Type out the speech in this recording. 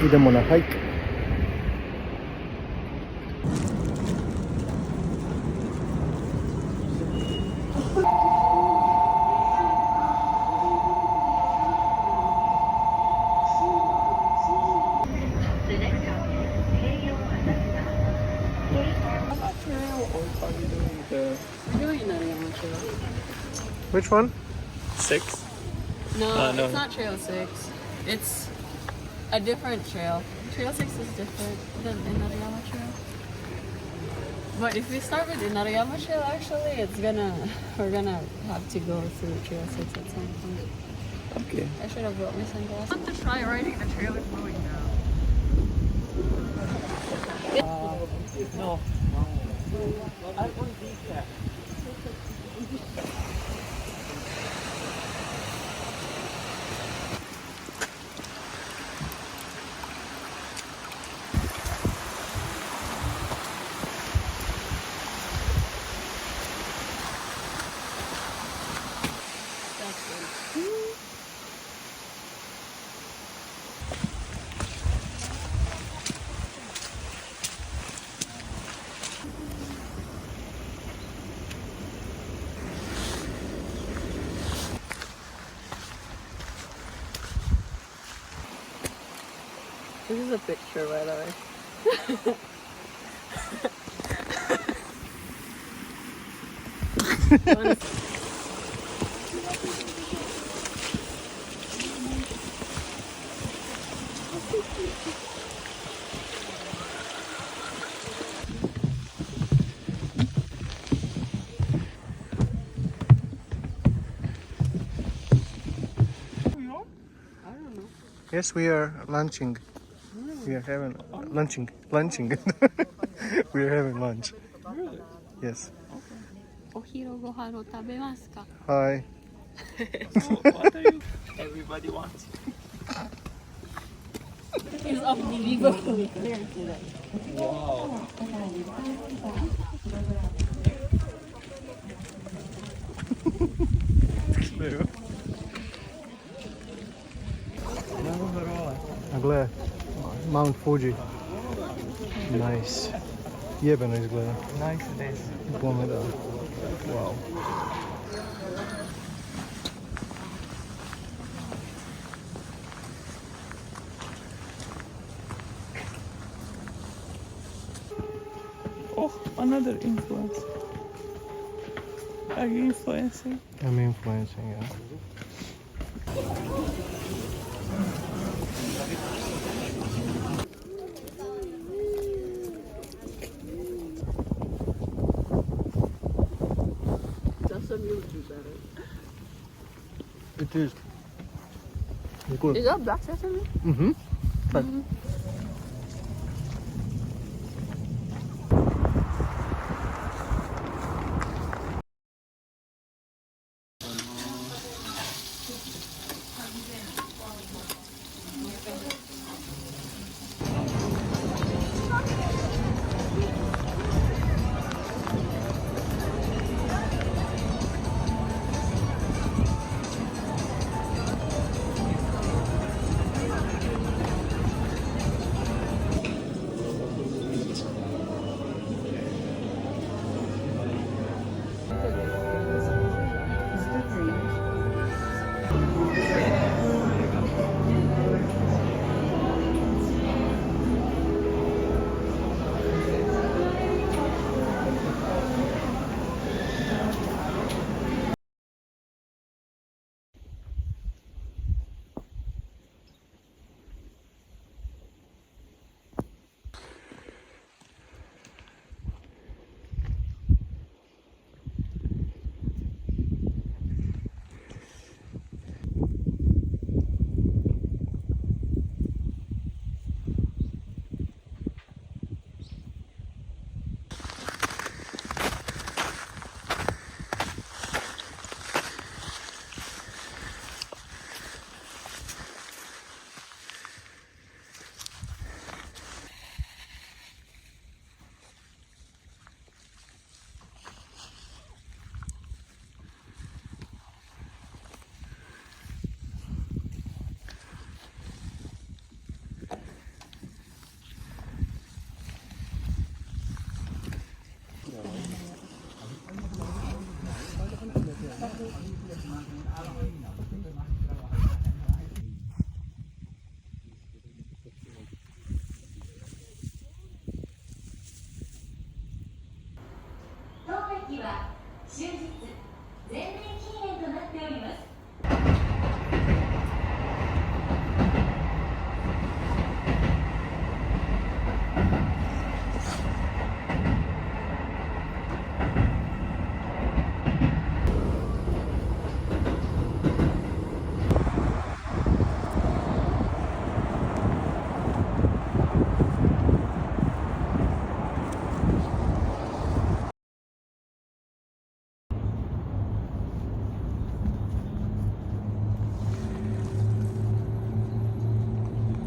We don't want to hike. We're doing Narayama Trail. Which one? 6. No, No. it's not Trail 6. It's a different trail. Trail 6 is different than Inarayama Trail. But if we start with Inarayama Trail, actually, we're gonna have to go through Trail 6 at some point. Okay. I should have brought my sunglasses. I want to try riding the trail is moving now. No. This is a picture, by the way. I don't know. Yes, we are lunching. We are having lunching. We are having lunch. Really? Yes. お昼ご飯を食べますか? Hi. So, what are you? Everybody wants. He's unbelievably clear today. Wow. A gleda. Mount Fuji. Nice. Jebeno izgleda. Nice days. Bome da. Wow. Oh, another influence. Are you influencing? I'm influencing, yeah. Justin, you would do better. It is. Good. Is that black sesame? Mm-hmm.